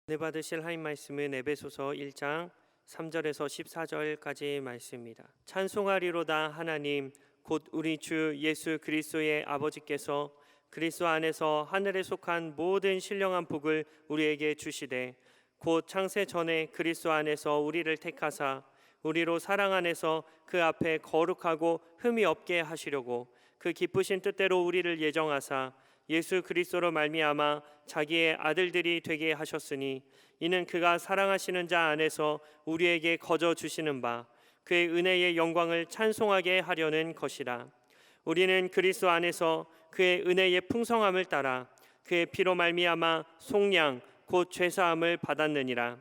은혜 받으실 하나님 말씀은 에베소서 1장 3절에서 14절까지 말씀입니다. 찬송하리로다 하나님 곧 우리 주 예수 그리스도의 아버지께서 그리스도 안에서 하늘에 속한 모든 신령한 복을 우리에게 주시되 곧 창세 전에 그리스도 안에서 우리를 택하사 우리로 사랑 안에서 그 앞에 거룩하고 흠이 없게 하시려고 그 기쁘신 뜻대로 우리를 예정하사 예수 그리스도로 말미암아 자기의 아들들이 되게 하셨으니 이는 그가 사랑하시는 자 안에서 우리에게 거저 주시는 바 그의 은혜의 영광을 찬송하게 하려는 것이라. 우리는 그리스도 안에서 그의 은혜의 풍성함을 따라 그의 피로 말미암아 속량 곧 죄사함을 받았느니라.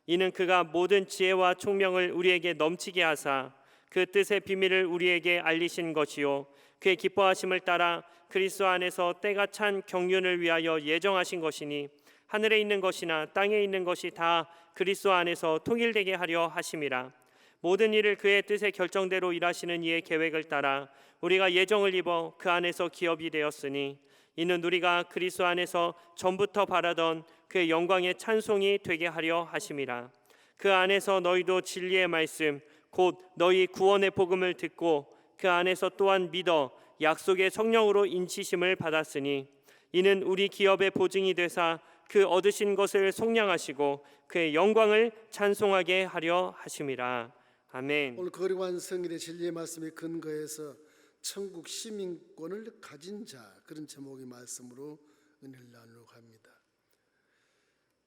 이는 그가 모든 지혜와 총명을 우리에게 넘치게 하사 그 뜻의 비밀을 우리에게 알리신 것이요 그의 기뻐하심을 따라 그리스도 안에서 때가 찬 경륜을 위하여 예정하신 것이니 하늘에 있는 것이나 땅에 있는 것이 다 그리스도 안에서 통일되게 하려 하심이라. 모든 일을 그의 뜻의 결정대로 일하시는 이의 계획을 따라 우리가 예정을 입어 그 안에서 기업이 되었으니 이는 우리가 그리스도 안에서 전부터 바라던 그의 영광의 찬송이 되게 하려 하심이라. 그 안에서 너희도 진리의 말씀 곧 너희 구원의 복음을 듣고 그 안에서 또한 믿어 약속의 성령으로 인치심을 받았으니 이는 우리 기업의 보증이 되사 그 얻으신 것을 속량하시고 그의 영광을 찬송하게 하려 하심이라. 아멘. 오늘 거룩한 성일의 진리의 말씀에 근거해서 천국 시민권을 가진 자, 그런 제목의 말씀으로 은혜를 나누려고 합니다.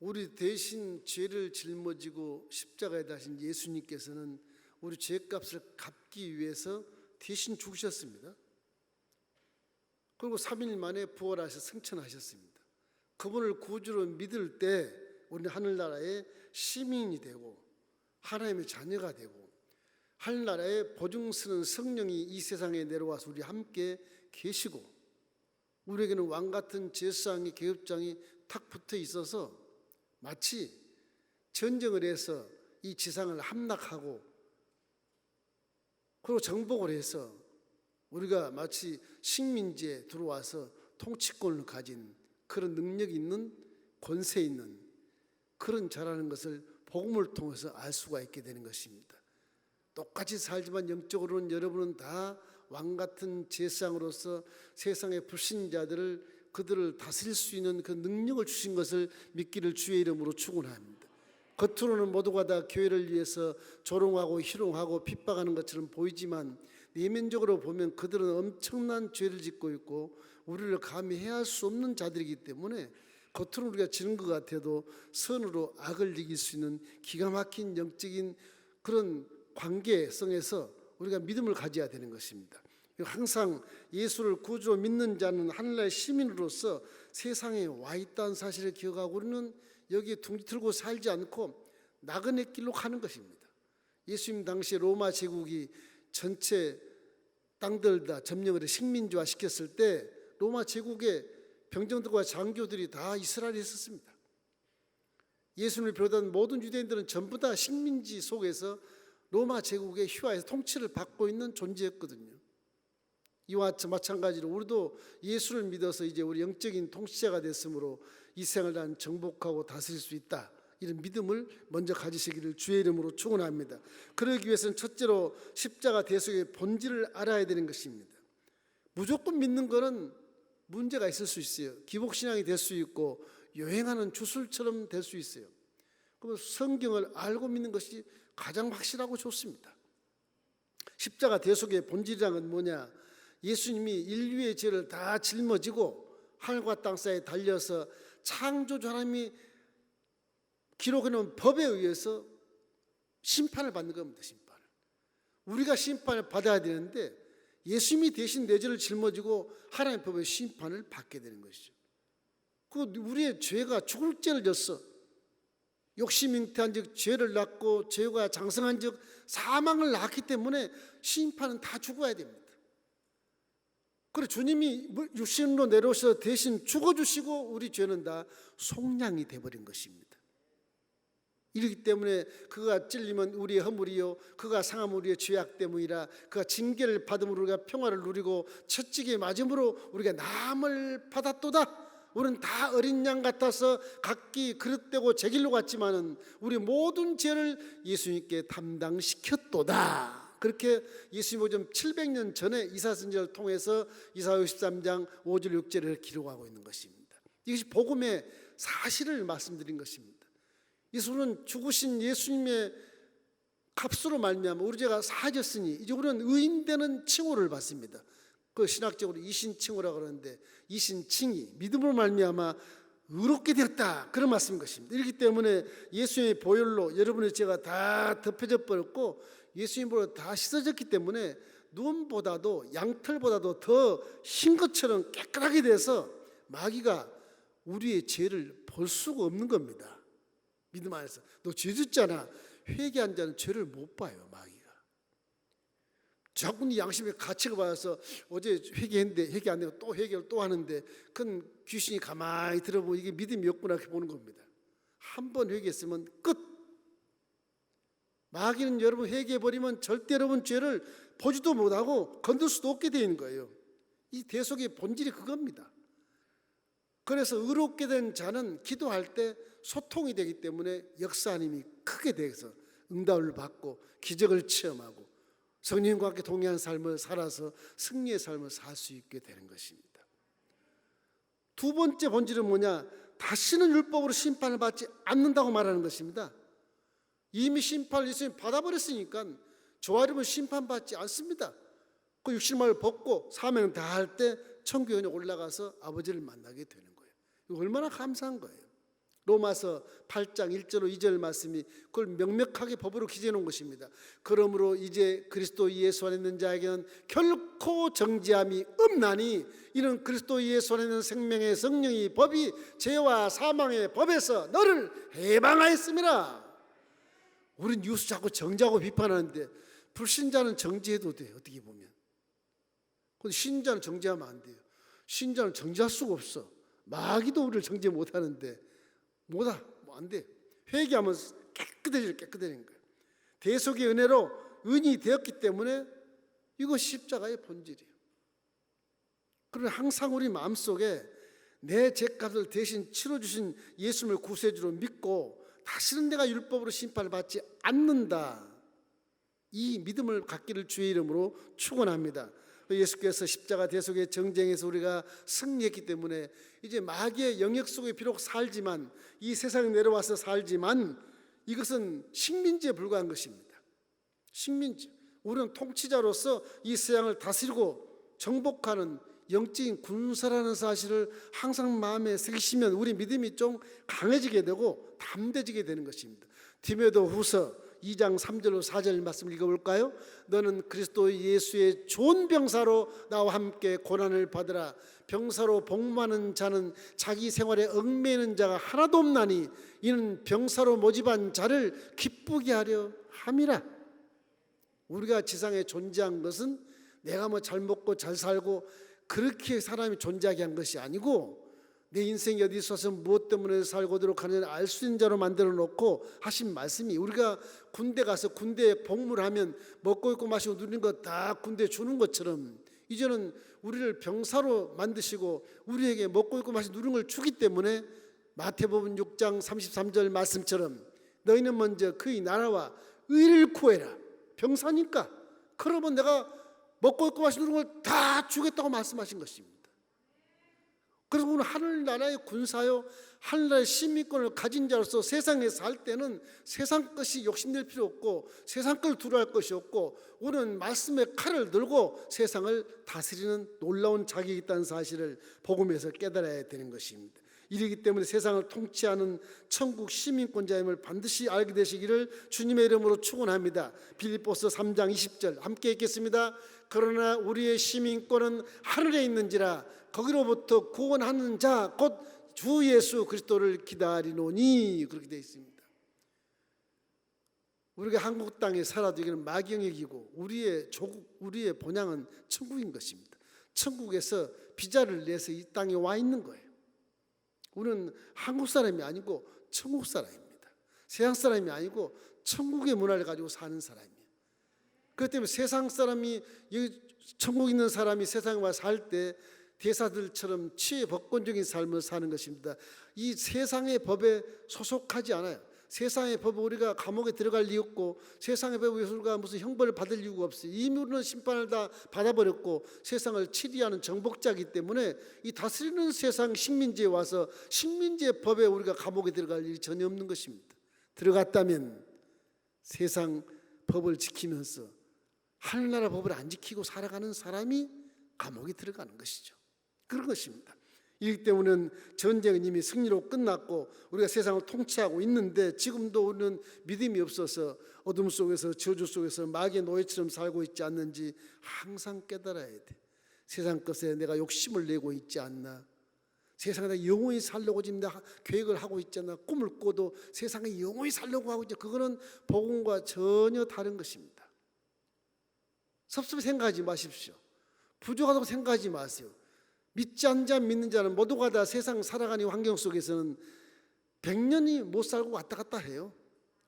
우리 대신 죄를 짊어지고 십자가에 달리신 예수님께서는 우리 죄값을 갚기 위해서 대신 죽으셨습니다. 그리고 3일 만에 부활하셔 승천하셨습니다. 그분을 구주로 믿을 때 우리는 하늘나라의 시민이 되고 하나님의 자녀가 되고 하늘나라의 보증서는 성령이 이 세상에 내려와서 우리 함께 계시고 우리에게는 왕같은 제사장의 계급장이 탁 붙어 있어서 마치 전쟁을 해서 이 지상을 함락하고 그리고 정복을 해서 우리가 마치 식민지에 들어와서 통치권을 가진 그런 능력 있는 권세 있는 그런 자라는 것을 복음을 통해서 알 수가 있게 되는 것입니다. 똑같이 살지만 영적으로는 여러분은 다 왕같은 제사장으로서 세상의 불신자들을 그들을 다스릴 수 있는 그 능력을 주신 것을 믿기를 주의 이름으로 축원합니다. 겉으로는 모두가 다 교회를 위해서 조롱하고 희롱하고 핍박하는 것처럼 보이지만 내면적으로 보면 그들은 엄청난 죄를 짓고 있고 우리를 감히 해할 수 없는 자들이기 때문에 겉으로는 우리가 지는 것 같아도 선으로 악을 이길 수 있는 기가 막힌 영적인 그런 관계성에서 우리가 믿음을 가져야 되는 것입니다. 항상 예수를 구주로 믿는 자는 하늘나라의 시민으로서 세상에 와 있다는 사실을 기억하고 우리는 여기에 둥지 틀고 살지 않고 나그네 길로 가는 것입니다. 예수님 당시 로마 제국이 전체 땅들 다 점령을 해 식민지화 시켰을 때 로마 제국의 병정들과 장교들이 다 이스라엘에 있었습니다. 예수님을 비롯한 모든 유대인들은 전부 다 식민지 속에서 로마 제국의 휘하에서 통치를 받고 있는 존재였거든요. 이와 마찬가지로 우리도 예수를 믿어서 이제 우리 영적인 통치자가 됐으므로 이 생을 난 정복하고 다스릴 수 있다. 이런 믿음을 먼저 가지시기를 주의 이름으로 축원합니다. 그러기 위해서는 첫째로 십자가 대속의 본질을 알아야 되는 것입니다. 무조건 믿는 것은 문제가 있을 수 있어요. 기복신앙이 될 수 있고 여행하는 주술처럼 될 수 있어요. 그럼 성경을 알고 믿는 것이 가장 확실하고 좋습니다. 십자가 대속의 본질이란 건 뭐냐? 예수님이 인류의 죄를 다 짊어지고 하늘과 땅 사이에 달려서 창조주 하나님이 기록해놓은 법에 의해서 심판을 받는 겁니다. 심판을. 우리가 심판을 받아야 되는데 예수님이 대신 내 죄를 짊어지고 하나님의 법의 심판을 받게 되는 것이죠. 그 우리의 죄가 죽을 죄를 졌어. 욕심 잉태한 즉 죄를 낳고 죄가 장성한 즉 사망을 낳았기 때문에 심판은 다 죽어야 됩니다. 그래 주님이 육신으로 내려오셔서 대신 죽어주시고 우리 죄는 다 속량이 돼버린 것입니다. 이렇기 때문에 그가 찔리면 우리의 허물이요 그가 상하면 우리의 죄악 때문이라 그가 징계를 받음으로 우리가 평화를 누리고 채찍에 맞음으로 우리가 남을 받았도다. 우리는 다 어린 양 같아서 각기 그릇되고 제 길로 갔지만은 우리 모든 죄를 예수님께 담당시켰도다. 그렇게 예수님 오전 700년 전에 이사선지자를 통해서 이사야 53장 5절 6절을 기록하고 있는 것입니다. 이것이 복음의 사실을 말씀드린 것입니다. 예수는 죽으신 예수님의 값으로 말미암아 우리 죄가 사하졌으니 이제 우리는 의인되는 칭호를 받습니다. 그 신학적으로 이신칭호라고 그러는데 이신칭이 믿음으로 말미암아 의롭게 되었다, 그런 말씀인 것입니다. 이렇기 때문에 예수님의 보혈로 여러분의 죄가 다 덮여져 버렸고 예수님으로 다 씻어졌기 때문에 눈보다도 양털보다도 더 흰 것처럼 깨끗하게 돼서 마귀가 우리의 죄를 볼 수가 없는 겁니다. 믿음 안에서 너 죄 짓잖아. 회개한 자는 죄를 못 봐요. 마귀가 자꾸 네 양심의 가책을 받아서 어제 회개했는데 회개 안 되고 또 회개를 또 하는데 그건 귀신이 가만히 들어보고 이게 믿음이 없구나 이렇게 보는 겁니다. 한 번 회개했으면 끝. 마귀는 여러분 회개해버리면 절대 여러분 죄를 보지도 못하고 건들 수도 없게 되는 거예요. 이 대속의 본질이 그겁니다. 그래서 의롭게 된 자는 기도할 때 소통이 되기 때문에 역사하는 힘이 크게 돼서 응답을 받고 기적을 체험하고 성령과 함께 동행한 삶을 살아서 승리의 삶을 살 수 있게 되는 것입니다. 두 번째 본질은 뭐냐? 다시는 율법으로 심판을 받지 않는다고 말하는 것입니다. 이미 심판을 예수님이 받아버렸으니까 저와 여러분 심판받지 않습니다. 그 육신을 벗고 사명 다 할 때 천국에 올라가서 아버지를 만나게 되는 거예요. 이거 얼마나 감사한 거예요. 로마서 8장 1절 2절 말씀이 그걸 명명하게 법으로 기재해 놓은 것입니다. 그러므로 이제 그리스도 예수 안에 있는 자에게는 결코 정죄함이 없나니 이는 그리스도 예수 안에 있는 생명의 성령이 법이 죄와 사망의 법에서 너를 해방하였음이라. 우린 유수 자꾸 정죄하고 비판하는데 불신자는 정죄해도 돼. 어떻게 보면. 근데 신자는 정죄하면 안 돼요. 신자는 정죄할 수가 없어. 마귀도 우리를 정죄 못하는데 뭐다? 안 돼. 회개하면 깨끗해지는 거예요. 대속의 은혜로 은이 되었기 때문에 이것이 십자가의 본질이에요. 그러나 항상 우리 마음속에 내 죄값을 대신 치러주신 예수님을 구세주로 믿고 다시는 내가 율법으로 심판을 받지 않는다, 이 믿음을 갖기를 주의 이름으로 축원합니다. 예수께서 십자가 대속의 정쟁에서 우리가 승리했기 때문에 이제 마귀의 영역 속에 비록 살지만, 이 세상에 내려와서 살지만 이것은 식민지에 불과한 것입니다. 식민지. 우리는 통치자로서 이 세상을 다스리고 정복하는 영적인 군사라는 사실을 항상 마음에 새기시면 우리 믿음이 좀 강해지게 되고 담대지게 되는 것입니다. 디모데후서 2장 3절로 4절 말씀 읽어볼까요? 너는 그리스도 예수의 좋은 병사로 나와 함께 고난을 받으라. 병사로 복무하는 자는 자기 생활에 얽매이는 자가 하나도 없나니 이는 병사로 모집한 자를 기쁘게 하려 함이라. 우리가 지상에 존재한 것은 내가 뭐 잘 먹고 잘 살고 그렇게 사람이 존재하게 한 것이 아니고, 내 인생이 어디 있어서 무엇 때문에 살고도록 하는 알 수 있는 자로 만들어 놓고 하신 말씀이, 우리가 군대 가서 군대에 복무를 하면 먹고 입고 마시고 누리는 거 다 군대에 주는 것처럼 이제는 우리를 병사로 만드시고 우리에게 먹고 입고 마시고 누리는 걸 주기 때문에 마태복음 6장 33절 말씀처럼 너희는 먼저 그의 나라와 의를 구해라. 병사니까 그러면 내가 먹고 입고 마시고 누리는 걸 다 주겠다고 말씀하신 것입니다. 그래서 우리는 하늘나라의 군사요, 하늘나라의 시민권을 가진 자로서 세상에 살 때는 세상 것이 욕심낼 필요 없고 세상 걸 두려워할 것이 없고, 우리는 말씀의 칼을 들고 세상을 다스리는 놀라운 자격이 있다는 사실을 복음에서 깨달아야 되는 것입니다. 이러기 때문에 세상을 통치하는 천국 시민권자임을 반드시 알게 되시기를 주님의 이름으로 축원합니다. 빌립보서 3장 20절 함께 읽겠습니다. 그러나 우리의 시민권은 하늘에 있는지라 거기로부터 구원하는 자 곧 주 예수 그리스도를 기다리노니, 그렇게 되어 있습니다. 우리가 한국 땅에 살아도 이기는 마경액이고 우리의 조국, 우리의 본향은 천국인 것입니다. 천국에서 비자를 내서 이 땅에 와 있는 거예요. 우리는 한국 사람이 아니고 천국 사람입니다. 세상 사람이 아니고 천국의 문화를 가지고 사는 사람이에요. 그렇기 때문에 세상 사람이, 천국 있는 사람이 세상에 와서 살 때 대사들처럼 치외법권적인 삶을 사는 것입니다. 이 세상의 법에 소속하지 않아요. 세상의 법에 우리가 감옥에 들어갈 이유 없고, 세상의 법에 우리가 무슨 형벌을 받을 이유가 없어요. 이미 우리는 심판을 다 받아버렸고 세상을 치리하는 정복자이기 때문에 이 다스리는 세상 식민지에 와서 식민지의 법에 우리가 감옥에 들어갈 일이 전혀 없는 것입니다. 들어갔다면 세상 법을 지키면서 하늘나라 법을 안 지키고 살아가는 사람이 감옥에 들어가는 것이죠. 그런 것입니다. 이기 때문에 전쟁은 이미 승리로 끝났고 우리가 세상을 통치하고 있는데, 지금도 우리는 믿음이 없어서 어둠 속에서, 저주 속에서 마귀의 노예처럼 살고 있지 않는지 항상 깨달아야 돼. 세상 것에 내가 욕심을 내고 있지 않나, 세상에 내가 영원히 살려고 지금 내가 계획을 하고 있잖아. 꿈을 꿔도 세상에 영원히 살려고 하고 있잖아. 그거는 복음과 전혀 다른 것입니다. 섭섭히 생각하지 마십시오. 부족하다고 생각하지 마세요. 믿지 않는 자 믿는 자는 모두가 다 세상 살아가는 환경 속에서는 100년이 못 살고 왔다 갔다 해요.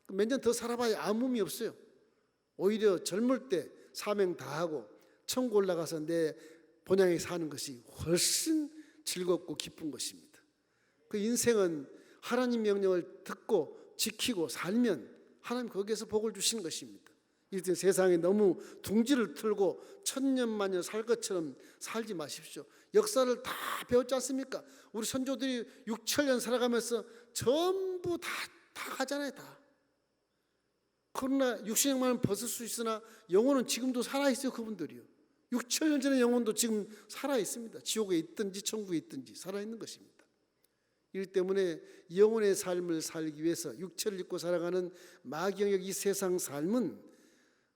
몇 년 더 살아봐야 아무 의미 없어요. 오히려 젊을 때 사명 다하고 천국 올라가서 내 본향에 사는 것이 훨씬 즐겁고 기쁜 것입니다. 그 인생은 하나님 명령을 듣고 지키고 살면 하나님 거기에서 복을 주시는 것입니다. 이때 세상에 너무 둥지를 틀고 천년만년 살 것처럼 살지 마십시오. 역사를 다 배웠지 않습니까? 우리 선조들이 6,000년 살아가면서 전부 다 가잖아요. 다. 그러나 60년만은 벗을 수 있으나 영혼은 지금도 살아있어요. 그분들이요. 6,000년 전의 영혼도 지금 살아있습니다. 지옥에 있든지 천국에 있든지 살아있는 것입니다. 이 때문에 영혼의 삶을 살기 위해서 육체를 입고 살아가는 마귀영역 이 세상 삶은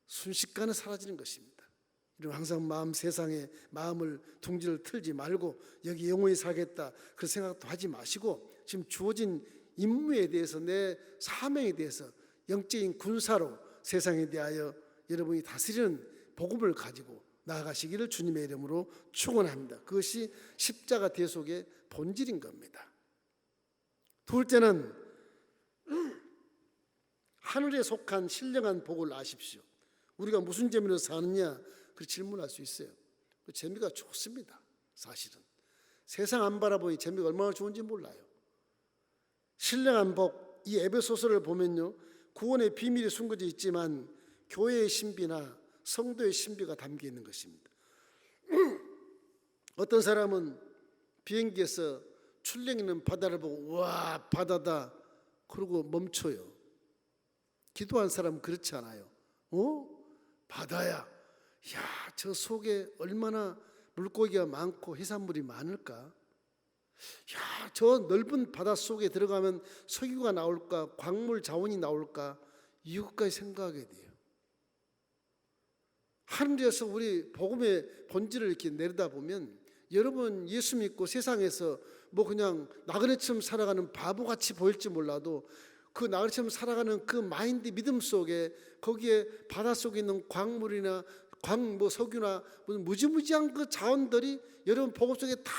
순식간에 사라지는 것입니다. 이런 항상 세상에 마음을 둥지를 틀지 말고 여기 영원히 살겠다 그런 생각도 하지 마시고, 지금 주어진 임무에 대해서, 내 사명에 대해서 영적인 군사로 세상에 대하여 여러분이 다스리는 복음을 가지고 나아가시기를 주님의 이름으로 축원합니다. 그것이 십자가 대속의 본질인 겁니다. 둘째는 하늘에 속한 신령한 복을 아십시오. 우리가 무슨 재미로 사느냐, 그 질문할 수 있어요. 그 재미가 좋습니다. 사실은 세상 안 바라보니 재미가 얼마나 좋은지 몰라요. 신령한 복, 이 에베소서를 보면요, 구원의 비밀이 숨겨져 있지만 교회의 신비나 성도의 신비가 담겨 있는 것입니다. 어떤 사람은 비행기에서 출렁 있는 바다를 보고 와 바다다 그러고 멈춰요. 기도한 사람은 그렇지 않아요. 바다야, 야, 저 속에 얼마나 물고기가 많고 해산물이 많을까? 야, 저 넓은 바다 속에 들어가면 석유가 나올까, 광물 자원이 나올까, 이것까지 생각하게 돼요. 하늘에서 우리 복음의 본질을 이렇게 내려다보면, 여러분 예수 믿고 세상에서 뭐 그냥 나그네처럼 살아가는 바보같이 보일지 몰라도 그 나그네처럼 살아가는 그 마인드, 믿음 속에, 거기에 바닷속에 있는 광물이나 석유나 무슨 무지무지한 그 자원들이 여러분 복음 속에 다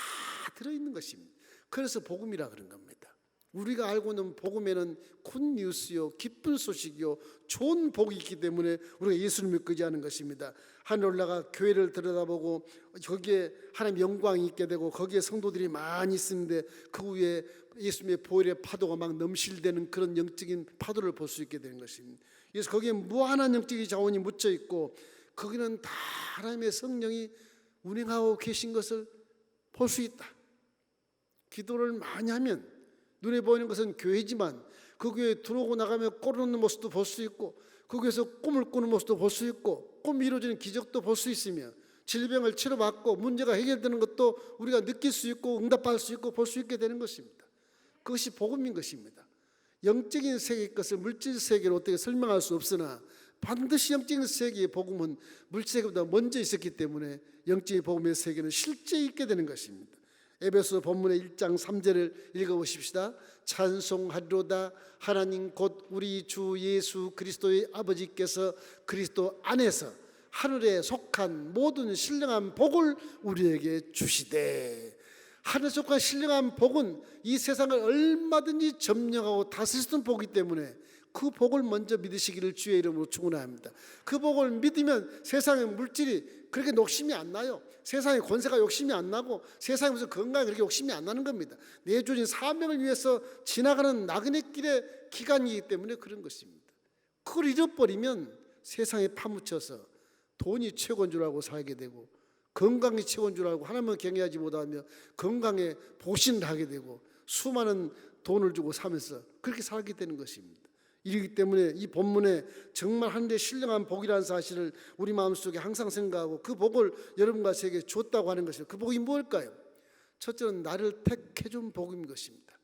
들어있는 것입니다. 그래서 복음이라 그런 겁니다. 우리가 알고 있는 복음에는 굿뉴스요, 기쁜 소식이요, 좋은 복이 있기 때문에 우리가 예수를 믿고 하는 것입니다. 하늘 올라가 교회를 들여다보고 거기에 하나님 영광이 있게 되고 거기에 성도들이 많이 있는데 그 위에 예수님의 보혈의 파도가 막 넘실대는 그런 영적인 파도를 볼 수 있게 되는 것입니다. 그래서 거기에 무한한 영적인 자원이 묻혀 있고 거기는 다 하나님의 성령이 운행하고 계신 것을 볼 수 있다. 기도를 많이 하면 눈에 보이는 것은 교회지만 그 교회에 들어오고 나가면 꼬르는 모습도 볼 수 있고 거기에서 꿈을 꾸는 모습도 볼 수 있고 꿈이 이루어지는 기적도 볼 수 있으며 질병을 치료받고 문제가 해결되는 것도 우리가 느낄 수 있고 응답할 수 있고 볼 수 있게 되는 것입니다. 그것이 복음인 것입니다. 영적인 세계의 것을 물질 세계로 어떻게 설명할 수 없으나 반드시 영적인 세계의 복음은 물질 세계보다 먼저 있었기 때문에 영적인 복음의 세계는 실제 있게 되는 것입니다. 에베소 본문의 1장 3절을 읽어보십시다. 찬송하리로다 하나님 곧 우리 주 예수 그리스도의 아버지께서 그리스도 안에서 하늘에 속한 모든 신령한 복을 우리에게 주시되. 하늘에 속한 신령한 복은 이 세상을 얼마든지 점령하고 다스릴 수 있는 복이기 때문에 그 복을 먼저 믿으시기를 주의 이름으로 축원합니다. 그 복을 믿으면 세상의 물질이 그렇게 욕심이 안 나요. 세상에 권세가 욕심이 안 나고 세상에 무슨 건강에 그렇게 욕심이 안 나는 겁니다. 내 주신 사명을 위해서 지나가는 나그네 길의 기간이기 때문에 그런 것입니다. 그걸 잃어버리면 세상에 파묻혀서 돈이 최고인 줄 알고 살게 되고 건강이 최고인 줄 알고 하나님을 경외하지 못하며 건강에 보신을 하게 되고 수많은 돈을 주고 사면서 그렇게 살게 되는 것입니다. 이러기 때문에 이 본문에 정말 하늘의 신령한 복이라는 사실을 우리 마음속에 항상 생각하고 그 복을 여러분과 저에게 줬다고 하는 것입니다. 그 복이 무엇일까요? 첫째는 나를 택해준 복인 것입니다.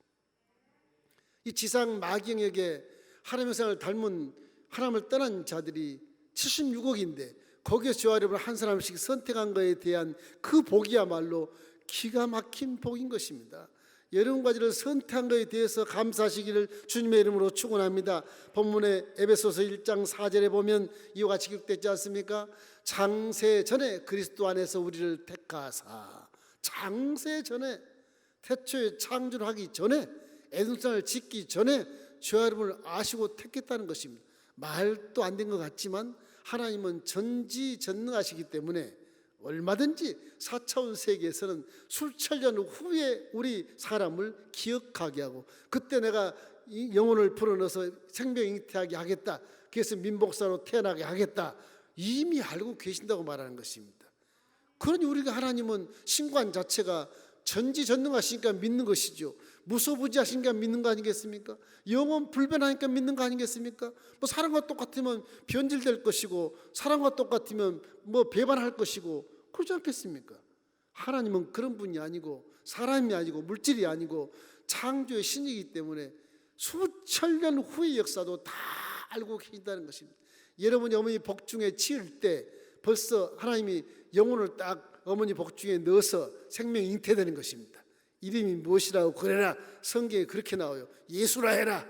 이 지상 마경에게 하나님의 생을 닮은 하나님을 떠난 자들이 76억인데 거기에 저와 여러분 한 사람씩 선택한 것에 대한 그 복이야말로 기가 막힌 복인 것입니다. 여러분과 저를 선택한 것에 대해서 감사하시기를 주님의 이름으로 축원합니다. 본문의 에베소서 1장 4절에 보면 이와 같이 기록되지 않습니까? 창세 전에 그리스도 안에서 우리를 택하사, 창세 전에, 태초에 창조를 하기 전에, 에덴산을 짓기 전에 저와 여러분을 아시고 택했다는 것입니다. 말도 안 된 것 같지만 하나님은 전지전능하시기 때문에 얼마든지 4차원 세계에서는 수천년 후에 우리 사람을 기억하게 하고 그때 내가 이 영혼을 불어넣어서 생명 잉태하게 하겠다, 그래서 민복사로 태어나게 하겠다, 이미 알고 계신다고 말하는 것입니다. 그러니 우리가 하나님은 신관 자체가 전지전능하시니까 믿는 것이죠. 무소부지하시니까 믿는 거 아니겠습니까? 영원 불변하니까 믿는 거 아니겠습니까? 뭐 사람과 똑같으면 변질될 것이고 사람과 똑같으면 뭐 배반할 것이고 그러지 않겠습니까? 하나님은 그런 분이 아니고 사람이 아니고 물질이 아니고 창조의 신이기 때문에 수천 년 후의 역사도 다 알고 계신다는 것입니다. 여러분이 어머니 복중에 치을 때 벌써 하나님이 영혼을 딱 어머니 복중에 넣어서 생명 잉태되는 것입니다. 이름이 무엇이라고 그래라, 성경에 그렇게 나와요. 예수라 해라.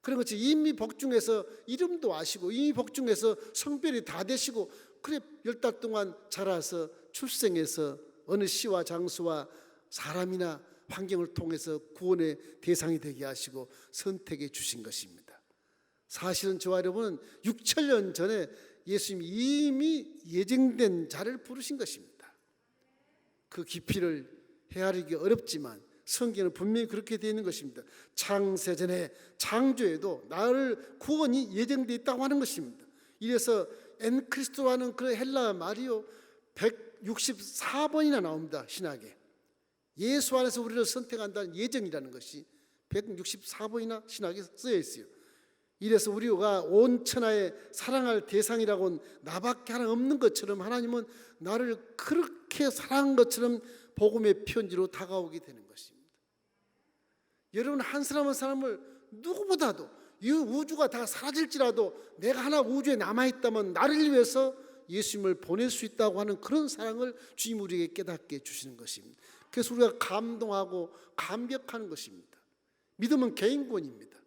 그런 것이 이미 복중에서 이름도 아시고 이미 복중에서 성별이 다 되시고 그래 10달 동안 자라서 출생해서 어느 시와 장소와 사람이나 환경을 통해서 구원의 대상이 되게 하시고 선택해 주신 것입니다. 사실은 저와 여러분은 6천년 전에 예수님이 이미 예정된 자를 부르신 것입니다. 그 깊이를 헤아리기 어렵지만 성경은 분명히 그렇게 되어 있는 것입니다. 창세전에 창조에도 나를 구원이 예정되어 있다고 하는 것입니다. 이래서 엔크리스토라는 그 헬라 말이요 164번이나 나옵니다. 신학에 예수 안에서 우리를 선택한다는 예정이라는 것이 164번이나 신학에 쓰여 있어요. 이래서 우리가 온 천하에 사랑할 대상이라고는 나밖에 하나 없는 것처럼 하나님은 나를 그렇게 사랑한 것처럼 복음의 편지로 다가오게 되는 것입니다. 여러분 한 사람 한 사람을 누구보다도 이 우주가 다 사라질지라도 내가 하나 우주에 남아있다면 나를 위해서 예수님을 보낼 수 있다고 하는 그런 사랑을 주님 우리에게 깨닫게 해주시는 것입니다. 그래서 우리가 감동하고 감격하는 것입니다. 믿음은 개인권입니다.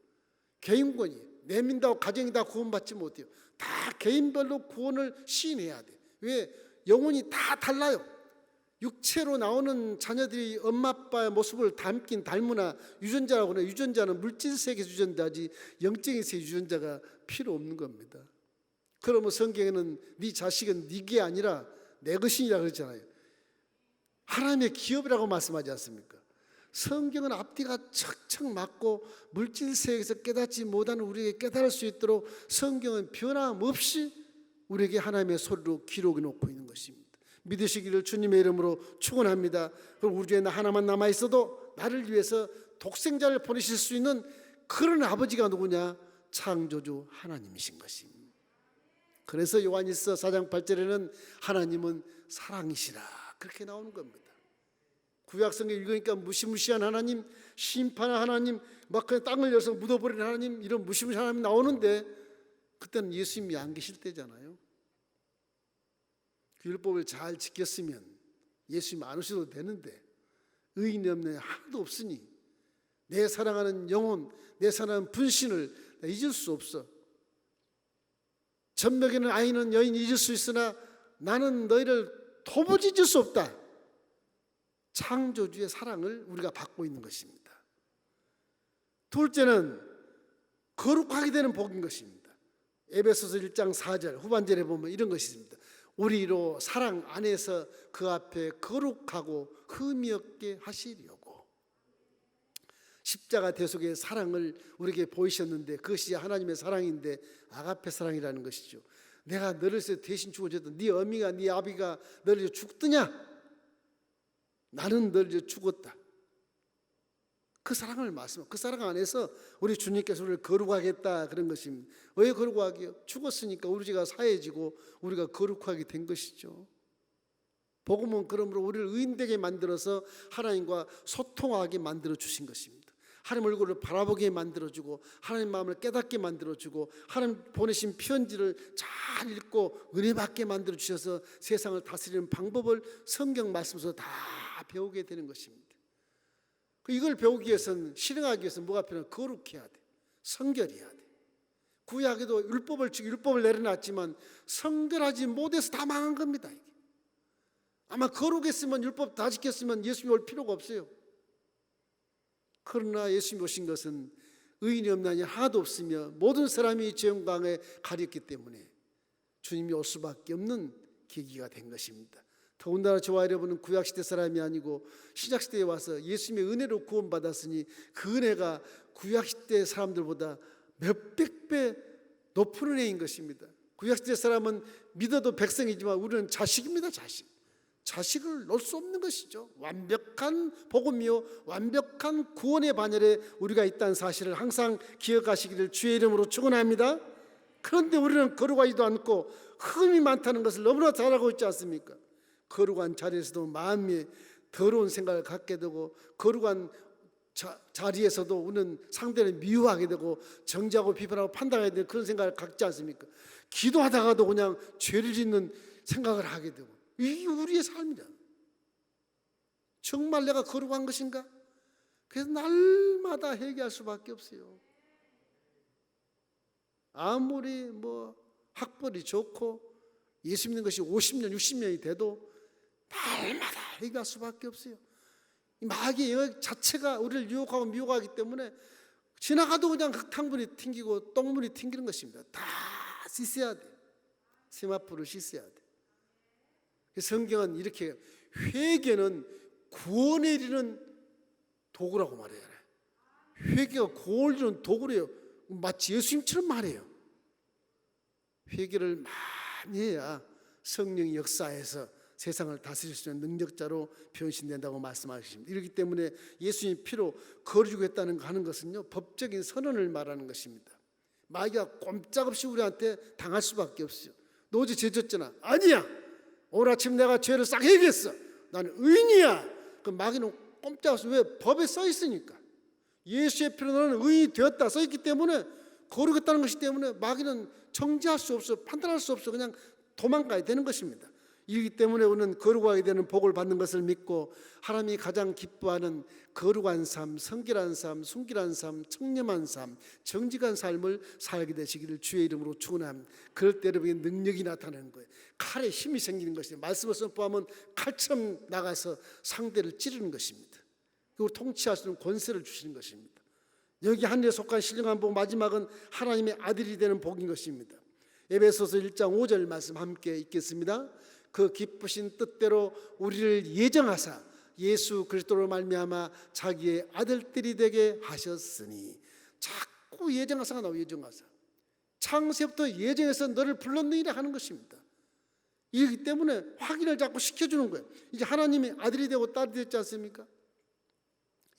개인권이 내 믿는다고 가정이 다 구원받지 못해요. 다 개인별로 구원을 시인해야 돼. 왜? 영혼이 다 달라요. 육체로 나오는 자녀들이 엄마 아빠의 모습을 닮긴 닮으나 유전자라고 그래요. 유전자는 물질세계 유전자지 영적인 세계 유전자가 필요 없는 겁니다. 그러면 성경에는 네 자식은 네게 아니라 내 것이니라 그러잖아요. 하나님의 기업이라고 말씀하지 않습니까? 성경은 앞뒤가 척척 맞고 물질세계에서 깨닫지 못하는 우리에게 깨달을 수 있도록 성경은 변함없이 우리에게 하나님의 소리로 기록해 놓고 있는 것입니다. 믿으시기를 주님의 이름으로 축원합니다. 그럼 우주에 나 하나만 남아 있어도 나를 위해서 독생자를 보내실 수 있는 그런 아버지가 누구냐? 창조주 하나님이신 것입니다. 그래서 요한일서 4장 8절에는 하나님은 사랑이시라 그렇게 나오는 겁니다. 구약성경 읽으니까 무시무시한 하나님, 심판한 하나님, 막 그냥 땅을 열어서 묻어버리는 하나님, 이런 무시무시한 하나님 나오는데 그때는 예수님이 안 계실 때잖아요. 그 율법을 잘 지켰으면 예수님 안 오셔도 되는데 의인이 없는 하나도 없으니 내 사랑하는 영혼, 내 사랑하는 분신을 잊을 수 없어. 젖먹이는 아이는 여인이 잊을 수 있으나 나는 너희를 도무지 잊을 수 없다. 창조주의 사랑을 우리가 받고 있는 것입니다. 둘째는 거룩하게 되는 복인 것입니다. 에베소서 1장 4절 후반절에 보면 이런 것이 있습니다. 우리로 사랑 안에서 그 앞에 거룩하고 흠이 없게 하시려고 십자가 대속의 사랑을 우리에게 보이셨는데, 그것이 하나님의 사랑인데 아가페 사랑이라는 것이죠. 내가 너를 위해서 대신 죽어줬다. 네 어미가 네 아비가 너를 위해서 죽더냐? 나는 너를 위해서 죽었다. 그 사랑을 말씀하고, 그 사랑 안에서 우리 주님께서 우리를 거룩하겠다 그런 것입니다. 왜 거룩하게요? 죽었으니까 우리 죄가 사해지고 우리가 거룩하게 된 것이죠. 복음은 그러므로 우리를 의인되게 만들어서 하나님과 소통하게 만들어 주신 것입니다. 하나님 얼굴을 바라보게 만들어주고 하나님 마음을 깨닫게 만들어주고 하나님 보내신 편지를 잘 읽고 은혜 받게 만들어 주셔서 세상을 다스리는 방법을 성경 말씀에서 다 배우게 되는 것입니다. 이걸 배우기 위해서는, 실행하기 위해서는 뭐가 필요해? 거룩해야 돼. 성결해야 돼. 구약에도 율법을 내려놨지만 성결하지 못해서 다 망한 겁니다. 이게. 아마 거룩했으면, 율법 다 지켰으면 예수님이 올 필요가 없어요. 그러나 예수님이 오신 것은 의인이 없나니 하나도 없으며 모든 사람이 죄 영광에 가렸기 때문에 주님이 올 수밖에 없는 계기가 된 것입니다. 더군다나 저와 여러분은 구약시대 사람이 아니고 신약시대에 와서 예수님의 은혜로 구원받았으니 그 은혜가 구약시대 사람들보다 몇백 배 높은 은혜인 것입니다. 구약시대 사람은 믿어도 백성이지만 우리는 자식입니다. 자식을 놓을 수 없는 것이죠. 완벽한 복음이요 완벽한 구원의 반열에 우리가 있다는 사실을 항상 기억하시기를 주의 이름으로 축원합니다. 그런데 우리는 거룩하지도 않고 흠이 많다는 것을 너무나 잘 알고 있지 않습니까? 거룩한 자리에서도 마음이 더러운 생각을 갖게 되고, 거룩한 자리에서도 우리는 상대를 미워하게 되고 정죄하고 비판하고 판단하게 되는 그런 생각을 갖지 않습니까? 기도하다가도 그냥 죄를 짓는 생각을 하게 되고, 이게 우리의 삶이다. 정말 내가 거룩한 것인가? 그래서 날마다 회개할 수밖에 없어요. 아무리 학벌이 좋고 예수 믿는 것이 50년 60년이 돼도 날마다 회개할 수밖에 없어요. 마귀의 영역 자체가 우리를 유혹하고 미혹하기 때문에 지나가도 그냥 흙탕물이 튕기고 똥물이 튕기는 것입니다. 다 씻어야 돼. 세마포를 씻어야 돼. 성경은 이렇게 회개는 구원에 이르는 도구라고 말해요. 회개가 구원을 이루는 도구래요. 마치 예수님처럼 말해요. 회개를 많이 해야 성령이 역사해서 세상을 다스릴 수 있는 능력자로 변신된다고 말씀하십니다. 이렇기 때문에 예수님 피로 거룩했다는 하는 것은요, 법적인 선언을 말하는 것입니다. 마귀가 꼼짝없이 우리한테 당할 수밖에 없어요. 너 어제 죄 졌잖아. 아니야. 오늘 아침 내가 죄를 싹 해결했어. 나는 의인이야. 그 마귀는 꼼짝없이, 왜? 법에 써 있으니까. 예수의 피로 너는 의인이 되었다 써 있기 때문에, 거룩했다는 것이기 때문에 마귀는 정죄할 수 없어, 판단할 수 없어. 그냥 도망가야 되는 것입니다. 이기 때문에 우리는 거룩하게 되는 복을 받는 것을 믿고 하나님이 가장 기뻐하는 거룩한 삶, 성결한 삶, 순결한 삶, 청렴한 삶, 정직한 삶을 살게 되시기를 주의 이름으로 축원합니다. 그럴 때 여러분의 능력이 나타나는 거예요. 칼에 힘이 생기는 것이에요. 말씀을 선포하면 칼처럼 나가서 상대를 찌르는 것입니다. 그리고 통치할 수 있는 권세를 주시는 것입니다. 여기 하늘에 속한 신령한 복, 마지막은 하나님의 아들이 되는 복인 것입니다. 에베소서 1장 5절 말씀 함께 읽겠습니다. 그 기쁘신 뜻대로 우리를 예정하사 예수 그리스도로 말미암아 자기의 아들들이 되게 하셨으니. 자꾸 예정하사가 나와요. 예정하사. 창세부터 예정해서 너를 불렀느니라 하는 것입니다. 이기 때문에 확인을 자꾸 시켜주는 거예요. 이제 하나님이 아들이 되고 딸이 됐지 않습니까?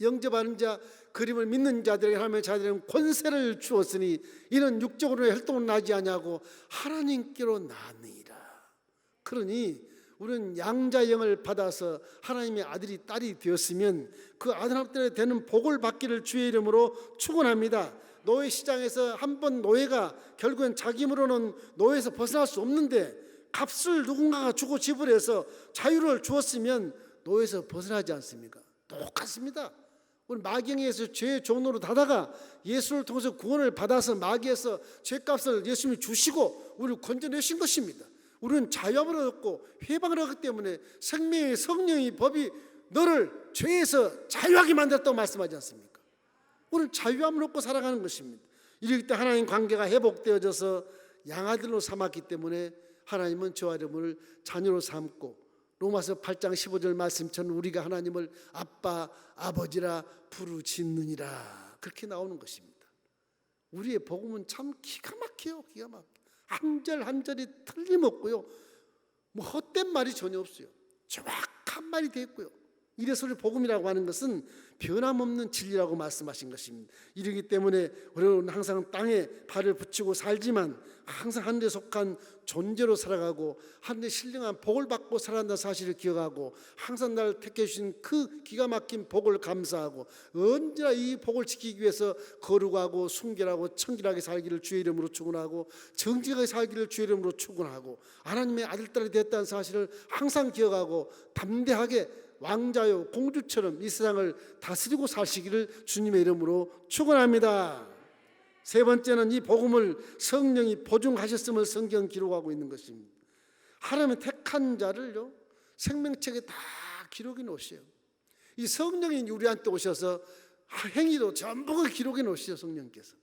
영접하는 자, 그림을 믿는 자들에게 하나님의 자들은 권세를 주었으니 이는 육적으로의 혈통은 나지 아니하고 하나님께로 나느니라. 그러니 우리는 양자의 영을 받아서 하나님의 아들이 딸이 되었으면 그 아들한테 되는 복을 받기를 주의 이름으로 축원합니다. 노예 시장에서 한 번 노예가 결국엔 자기 힘으로는 노예에서 벗어날 수 없는데 값을 누군가가 주고 지불해서 자유를 주었으면 노예에서 벗어나지 않습니까? 똑같습니다. 우리 마귀에서 죄의 종로로 다다가 예수를 통해서 구원을 받아서 마귀에서 죄값을 예수님이 주시고 우리를 건져내신 것입니다. 우리는 자유함을 얻었고 회방을 얻기 때문에 생명의 성령의 법이 너를 죄에서 자유하게 만들었다고 말씀하지 않습니까? 우리는 자유함을 얻고 살아가는 것입니다. 이럴 때 하나님 관계가 회복되어져서 양아들로 삼았기 때문에 하나님은 저와 여러분을 자녀로 삼고 로마서 8장 15절 말씀처럼 우리가 하나님을 아빠, 아버지라 부르짖느니라 그렇게 나오는 것입니다. 우리의 복음은 참 기가 막혀요. 기가 막혀. 한 절 한 절이 틀림없고요. 뭐 헛된 말이 전혀 없어요. 정확한 말이 되어 있고요. 이래서 우리 복음이라고 하는 것은 변함없는 진리라고 말씀하신 것입니다. 이러기 때문에 우리는 항상 땅에 발을 붙이고 살지만 항상 하늘에 속한 존재로 살아가고 하늘에 신령한 복을 받고 살아간다는 사실을 기억하고 항상 나를 택해 주신 그 기가 막힌 복을 감사하고 언제나 이 복을 지키기 위해서 거룩하고 순결하고 청결하게 살기를 주의 이름으로 축원하고 정직하게 살기를 주의 이름으로 축원하고 하나님의 아들딸이 됐다는 사실을 항상 기억하고 담대하게 왕자요 공주처럼 이 세상을 다스리고 사시기를 주님의 이름으로 축원합니다. 세 번째는 이 복음을 성령이 보증하셨음을 성경 기록하고 있는 것입니다. 하나님의 택한 자를요 생명책에 다 기록해 놓으세요. 이 성령이 우리한테 오셔서 행위도 전부 기록해 놓으세요. 성령께서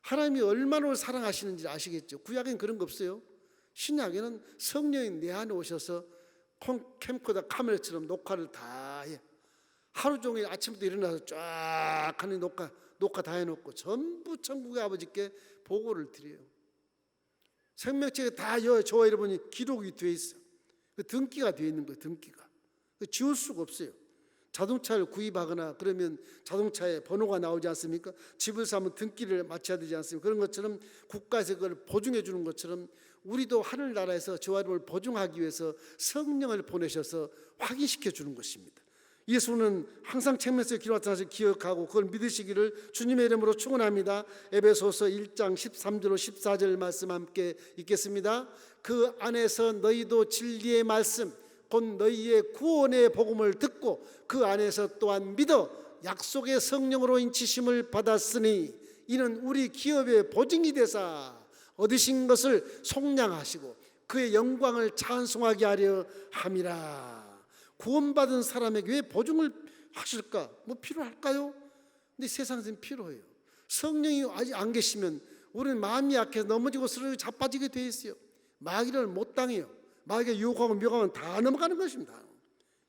하나님이 얼마나 우리를 사랑하시는지 아시겠죠? 구약에는 그런 거 없어요. 신약에는 성령이 내 안에 오셔서 캠코더 카메라처럼 녹화를 다 해. 하루 종일 아침부터 일어나서 쫙 하는 녹화 다 해놓고 전부 천국의 아버지께 보고를 드려요. 생명책에 다 저와 여러분이 기록이 되어 있어요. 그 등기가 되어 있는 거예요. 등기가 지울 수가 없어요. 자동차를 구입하거나 그러면 자동차에 번호가 나오지 않습니까? 집을 사면 등기를 마쳐야 되지 않습니까? 그런 것처럼 국가에서 그걸 보증해 주는 것처럼 우리도 하늘나라에서 저와 여러분을 보증하기 위해서 성령을 보내셔서 확인시켜 주는 것입니다. 예수는 항상 책면서에 기록한 것을 기억하고 그걸 믿으시기를 주님의 이름으로 축원합니다. 에베소서 1장 13절로 14절 말씀 함께 읽겠습니다. 그 안에서 너희도 진리의 말씀 곧 너희의 구원의 복음을 듣고 그 안에서 또한 믿어 약속의 성령으로 인치심을 받았으니 이는 우리 기업의 보증이 되사 얻으신 것을 속량하시고 그의 영광을 찬송하게 하려 함이라. 구원받은 사람에게 왜 보증을 하실까? 뭐 필요할까요? 근데 세상에서는 필요해요. 성령이 아직 안 계시면 우리는 마음이 약해서 넘어지고 쓰러지고 자빠지게 돼 있어요. 마귀를 못 당해요. 마귀가 유혹하고 미혹하면 다 넘어가는 것입니다.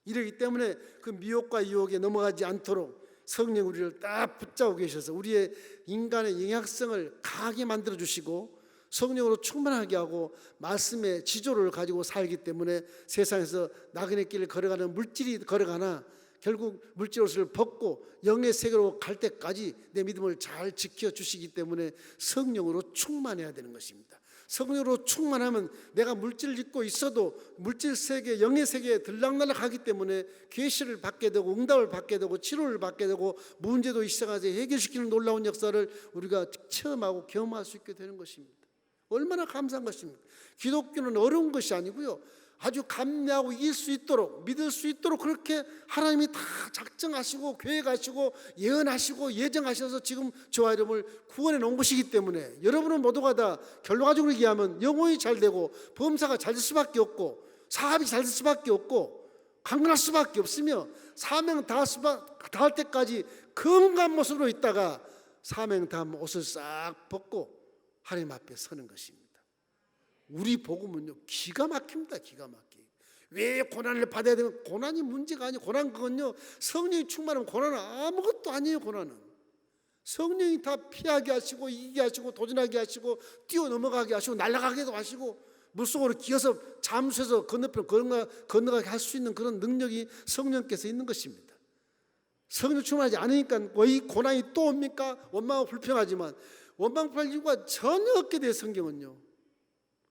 이러기 때문에 그 미혹과 유혹에 넘어가지 않도록 성령 우리를 딱 붙잡고 계셔서 우리의 인간의 영향성을 강하게 만들어 주시고 성령으로 충만하게 하고 말씀의 지조를 가지고 살기 때문에 세상에서 나그네 길을 걸어가는 물질이 걸어가나 결국 물질 옷을 벗고 영의 세계로 갈 때까지 내 믿음을 잘 지켜주시기 때문에 성령으로 충만해야 되는 것입니다. 성령으로 충만하면 내가 물질을 입고 있어도 물질 세계, 영의 세계에 들락날락 하기 때문에 계시를 받게 되고 응답을 받게 되고 치료를 받게 되고 문제도 이 시간에 해결시키는 놀라운 역사를 우리가 체험하고 경험할 수 있게 되는 것입니다. 얼마나 감사한 것입니까? 기독교는 어려운 것이 아니고요, 아주 감내하고 이길 수 있도록 믿을 수 있도록 그렇게 하나님이 다 작정하시고 계획하시고 예언하시고 예정하셔서 지금 저와 여러분을 구원해 놓은 것이기 때문에 여러분은 모두가 다 결론적으로 얘기하면 영혼이 잘 되고 범사가 잘 될 수밖에 없고 사업이 잘 될 수밖에 없고 강건할 수밖에 없으며 사명 다할 때까지 건강한 모습으로 있다가 사명 다한 옷을 싹 벗고 하나님 앞에 서는 것입니다. 우리 복음은요 기가 막힙니다. 기가 막히게. 왜 고난을 받아야 되면 고난이 문제가 아니에요. 고난 그건요 성령이 충만하면 고난은 아무것도 아니에요. 고난은 성령이 다 피하게 하시고 이기게 하시고 도전하게 하시고 뛰어넘어가게 하시고 날아가게도 하시고 물속으로 기어서 잠수해서 건너편 건너가게 할 수 있는 그런 능력이 성령께서 있는 것입니다. 성령 충만하지 않으니까 왜 고난이 또 옵니까? 원망하고 불평하지만 원망할 이유가 전혀 없게 돼. 성경은요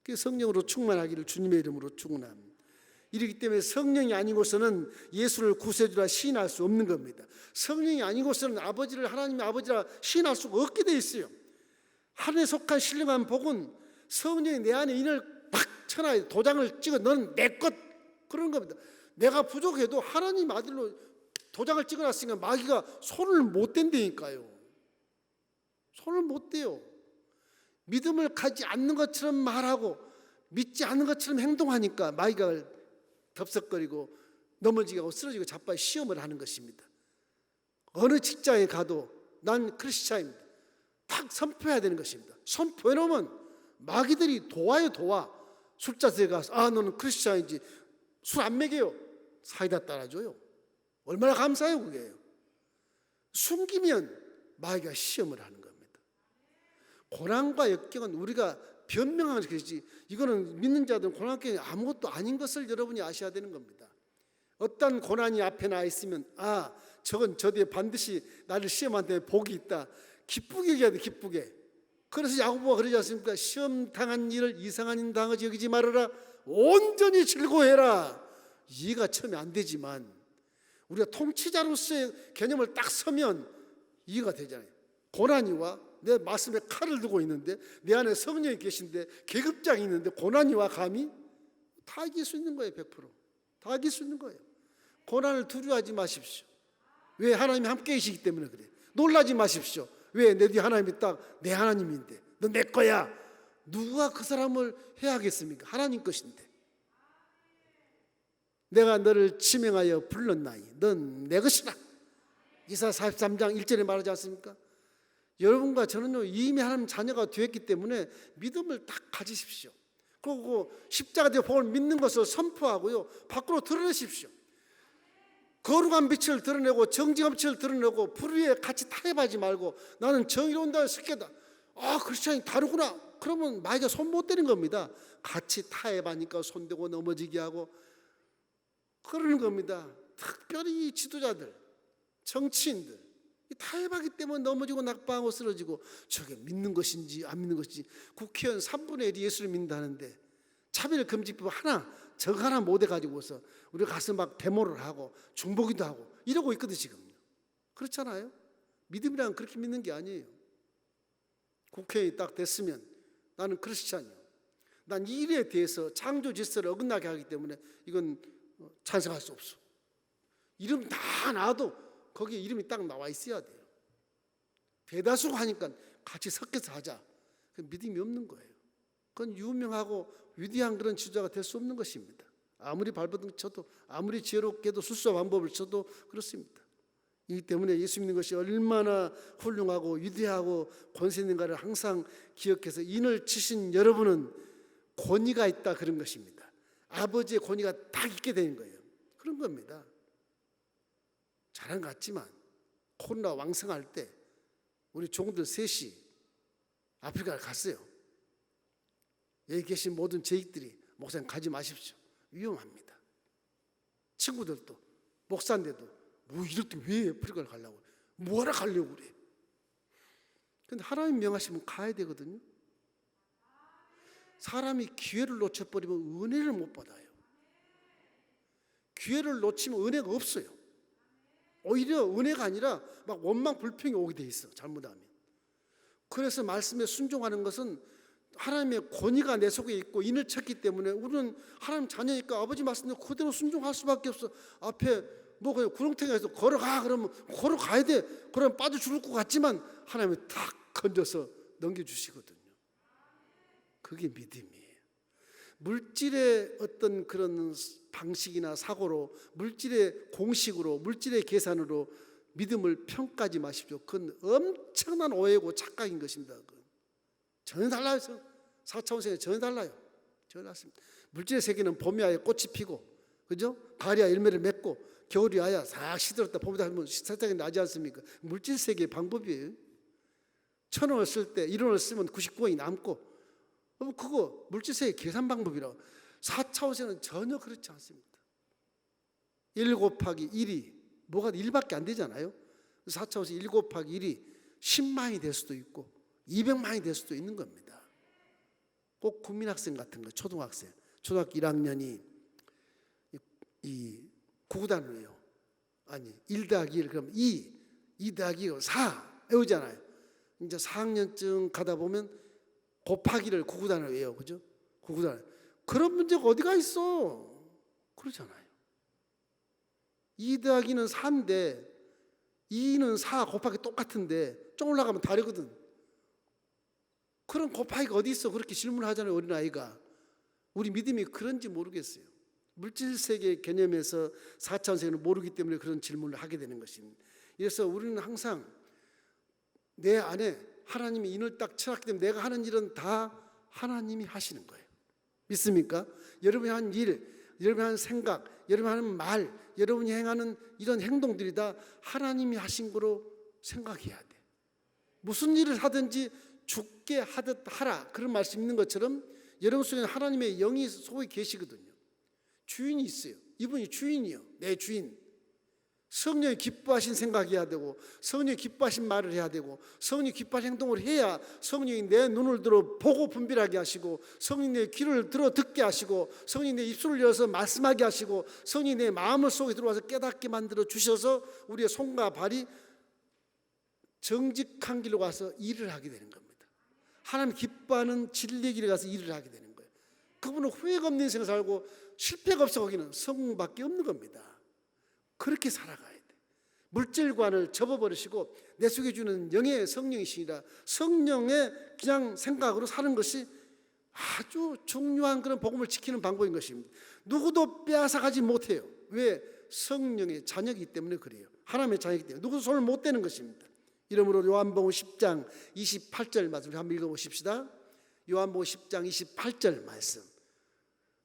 그 성령으로 충만하기를 주님의 이름으로 축원합니다. 이렇기 때문에 성령이 아니고서는 예수를 구세주라 시인할 수 없는 겁니다. 성령이 아니고서는 아버지를 하나님의 아버지라 시인할 수가 없게 돼 있어요. 하늘에 속한 신령한 복은 성령이 내 안에 인을 팍 쳐놔야 도장을 찍어 너는 내 것 그런 겁니다. 내가 부족해도 하나님 아들로 도장을 찍어놨으니까 마귀가 손을 못 댄다니까요. 손을 못 대요. 믿음을 가지 않는 것처럼 말하고 믿지 않는 것처럼 행동하니까 마귀가 덥석거리고 넘어지게 하고 쓰러지고 자빠져 시험을 하는 것입니다. 어느 직장에 가도 난 크리스찬입니다. 딱 선포해야 되는 것입니다. 선포해놓으면 마귀들이 도와요. 도와. 술자리에 가서 너는 크리스찬이지, 술 안 먹여요. 사이다 따라줘요. 얼마나 감사해요 그게. 숨기면 마귀가 시험을 하는 겁니다. 고난과 역경은 우리가 변명하는 것이지, 이거는 믿는 자들은 고난 역경이 아무것도 아닌 것을 여러분이 아셔야 되는 겁니다. 어떤 고난이 앞에 나 있으면 저건 저 뒤에 반드시 나를 시험한테 복이 있다, 기쁘게 얘기해야 돼. 기쁘게. 그래서 야고보가 그러지 않습니까? 시험 당한 일을 이상한 일 당하지 여기지 말아라, 온전히 즐거워해라. 이해가 처음에 안 되지만 우리가 통치자로서의 개념을 딱 서면 이해가 되잖아요. 고난이 와, 내 말씀에 칼을 두고 있는데, 내 안에 성령이 계신데, 계급장이 있는데 고난이 와 감히 다 이길 수 있는 거예요. 100% 다 이길 수 있는 거예요. 고난을 두려워하지 마십시오. 왜? 하나님이 함께 계시기 때문에 그래. 놀라지 마십시오. 왜? 내 뒤에 하나님이 딱 내 하나님인데, 너 내 거야. 누가 그 사람을 해야 하겠습니까? 하나님 것인데. 내가 너를 지명하여 불렀나니 넌 내 것이라. 이사 43장 1절에 말하지 않습니까? 여러분과 저는요, 이미 하나님 자녀가 되었기 때문에 믿음을 딱 가지십시오. 그리고 십자가 되어 복을 믿는 것을 선포하고요, 밖으로 드러내십시오. 거룩한 빛을 드러내고 정직한 빛을 드러내고 불의에 같이 타협하지 말고, 나는 정의로운 자의 석계다. 크리스찬이 다르구나. 그러면 마귀가 손 못 대는 겁니다. 같이 타협하니까 손대고 넘어지게 하고 그러는 겁니다. 특별히 지도자들, 정치인들 타협하기 때문에 넘어지고 낙방하고 쓰러지고, 저게 믿는 것인지 안 믿는 것인지. 국회의원 3분의 1이 예수를 믿는다는데 차별금지법 저거 하나 못 해가지고서 우리가 가서 막 데모를 하고 중보기도 하고 이러고 있거든 지금. 그렇잖아요. 믿음이란 그렇게 믿는 게 아니에요. 국회에 딱 됐으면 나는 크리스찬이요, 난 이 일에 대해서 창조 질서를 어긋나게 하기 때문에 이건 찬성할 수 없어. 이름 다 나와도 거기에 이름이 딱 나와 있어야 돼요. 대다수가 하니까 같이 섞여서 하자. 믿음이 없는 거예요. 그건 유명하고 위대한 그런 지도자가 될 수 없는 것입니다. 아무리 발버둥 쳐도, 아무리 지혜롭게도 수수와 방법을 쳐도 그렇습니다. 이 때문에 예수 믿는 것이 얼마나 훌륭하고 위대하고 권세 있는가를 항상 기억해서, 인을 치신 여러분은 권위가 있다, 그런 것입니다. 아버지의 권위가 딱 있게 되는 거예요. 그런 겁니다. 자랑 같지만 코로나 왕성할 때 우리 종들 셋이 아프리카를 갔어요. 여기 계신 모든 제익들이 목사님 가지 마십시오. 위험합니다. 친구들도 목사인데도 이럴 때 왜 아프리카를 가려고 그래? 뭐하러 가려고 그래? 근데 하나님 명하시면 가야 되거든요. 사람이 기회를 놓쳐버리면 은혜를 못 받아요. 기회를 놓치면 은혜가 없어요. 오히려 은혜가 아니라 막 원망 불평이 오게 돼 있어, 잘못하면. 그래서 말씀에 순종하는 것은 하나님의 권위가 내 속에 있고 인을 쳤기 때문에, 우리는 하나님 자녀니까 아버지 말씀대로 그대로 순종할 수밖에 없어. 앞에 그냥 구렁텅이에서 걸어가 그러면 걸어가야 돼. 그러면 빠져 죽을 것 같지만 하나님이 탁 건져서 넘겨주시거든요. 그게 믿음이에요. 물질의 어떤 그런 방식이나 사고로, 물질의 공식으로, 물질의 계산으로 믿음을 평가하지 마십시오. 그건 엄청난 오해고 착각인 것입니다. 전혀 달라요. 4차원 세계 전혀 달라요. 전혀 달랐습니다. 물질의 세계는 봄이 아예 꽃이 피고, 그죠? 가을이야 열매를 맺고, 겨울이 아야 싹 시들었다 봄이 되면 세상이 나지 않습니까? 물질 세계의 방법이에요. 1,000원을 쓸 때 1원을 쓰면 99원이 남고, 그거 물질 세계 계산 방법이라고. 4차원 세계는 전혀 그렇지 않습니다. 1 곱하기 1이 뭐가 1밖에 안 되잖아요. 4차원 세계 1 곱하기 1이 10만이 될 수도 있고 200만이 될 수도 있는 겁니다. 꼭 국민학생 같은 거, 초등학생, 초등학교 1학년이 이 구구단을 외워. 아니 1 더하기 1 그럼 2 더하기 4 외우잖아요. 이제 4학년쯤 가다 보면 곱하기를 구구단을 외워. 그죠? 구구단. 그런 문제가 어디가 있어? 그렇잖아요. 2 더하기는 4인데 2는 4 곱하기 똑같은데 좀 올라가면 다르거든. 그런 곱하기가 어디 있어? 그렇게 질문을 하잖아요, 어린아이가. 우리 믿음이 그런지 모르겠어요. 물질세계 개념에서 4차원 세계를 모르기 때문에 그런 질문을 하게 되는 것입니다. 그래서 우리는 항상 내 안에 하나님이 인을 딱 쳐놨기 때문에 내가 하는 일은 다 하나님이 하시는 거예요. 믿습니까? 여러분이 한 일, 여러분이 하는 생각, 여러분이 하는 말, 여러분이 행하는 이런 행동들이 다 하나님이 하신 거로 생각해야 돼. 무슨 일을 하든지 죽게 하듯 하라, 그런 말씀 있는 것처럼 여러분 속에 하나님의 영이 속에 계시거든요. 주인이 있어요. 이분이 주인이요, 내 주인. 성령이 기뻐하신 생각해야 되고, 성령이 기뻐하신 말을 해야 되고, 성령이 기뻐하신 행동을 해야 성령이 내 눈을 들어 보고 분별하게 하시고, 성령이 내 귀를 들어 듣게 하시고, 성령이 내 입술을 열어서 말씀하게 하시고, 성령이 내 마음을 속에 들어와서 깨닫게 만들어 주셔서 우리의 손과 발이 정직한 길로 가서 일을 하게 되는 겁니다. 하나님 기뻐하는 진리의 길에 가서 일을 하게 되는 거예요. 그분은 후회가 없는 인생을 살고 실패가 없어 거기는 성공밖에 없는 겁니다. 그렇게 살아가야 돼. 물질관을 접어버리시고 내 속에 주는 영의 성령이시니라 성령의 그냥 생각으로 사는 것이 아주 중요한 그런 복음을 지키는 방법인 것입니다. 누구도 빼앗아가지 못해요. 왜? 성령의 자녀이기 때문에 그래요. 하나님의 자녀이기 때문에 누구도 손을 못 대는 것입니다. 이러므로 요한복음 10장 28절 말씀 한번 읽어보십시다. 요한복음 10장 28절 말씀.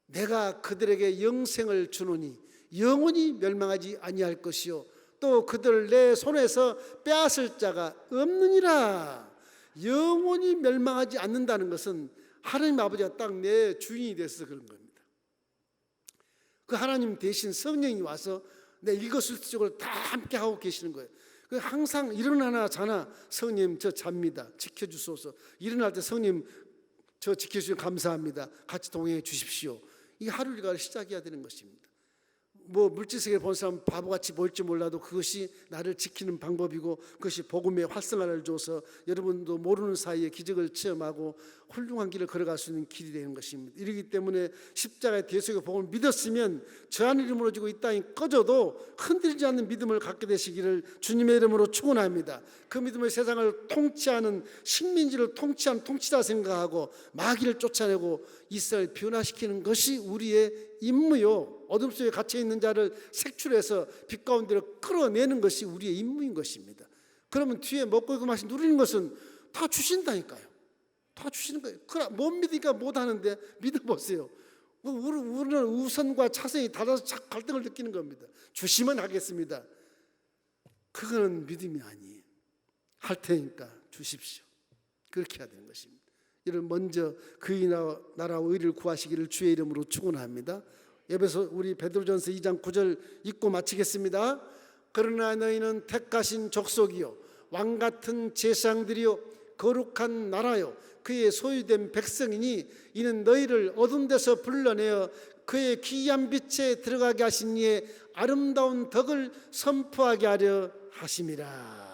내가 그들에게 영생을 주노니 영원히 멸망하지 아니할 것이요 또 그들 내 손에서 빼앗을 자가 없느니라. 영원히 멸망하지 않는다는 것은 하나님 아버지가 딱 내 주인이 돼서 그런 겁니다. 그 하나님 대신 성령이 와서 내 일거수일투족을 다 함께 하고 계시는 거예요. 항상 일어나나 자나 성님 저 잡니다, 지켜주소서. 일어날 때 성님 저 지켜주시면 감사합니다, 같이 동행해 주십시오. 이게 하루 일과를 시작해야 되는 것입니다. 뭐 물질세계를 본 사람 바보같이 보일지 몰라도 그것이 나를 지키는 방법이고 그것이 복음의 활성화를 줘서 여러분도 모르는 사이에 기적을 체험하고 훌륭한 길을 걸어갈 수 있는 길이 되는 것입니다. 이러기 때문에 십자가의 대속의 복음을 믿었으면 저 하늘이 무너지고 이 땅이 꺼져도 흔들리지 않는 믿음을 갖게 되시기를 주님의 이름으로 축원합니다. 그 믿음의 세상을 통치하는 식민지를 통치하는 통치자 생각하고 마귀를 쫓아내고 이스라엘을 변화시키는 것이 우리의 임무요. 어둠 속에 갇혀 있는 자를 색출해서 빛 가운데로 끌어내는 것이 우리의 임무인 것입니다. 그러면 뒤에 먹고 있고 마시 누리는 것은 다 주신다니까요. 다 주시는 거예요. 그러나 못 믿으니까 못 하는데 믿어보세요. 우리는 우선과 차선이 달라서 갈등을 느끼는 겁니다. 주시면 하겠습니다. 그거는 믿음이 아니에요. 할 테니까 주십시오. 그렇게 해야 되는 것입니다. 이를 먼저 그의 나라와 의를 구하시기를 주의 이름으로 축원합니다. 에베소 우리 베드로전서 2장 9절 읽고 마치겠습니다. 그러나 너희는 택하신 족속이요 왕같은 제사장들이요 거룩한 나라요 그의 소유된 백성이니 이는 너희를 어두운 데서 불러내어 그의 기이한 빛에 들어가게 하신 이의 아름다운 덕을 선포하게 하려 하심이라.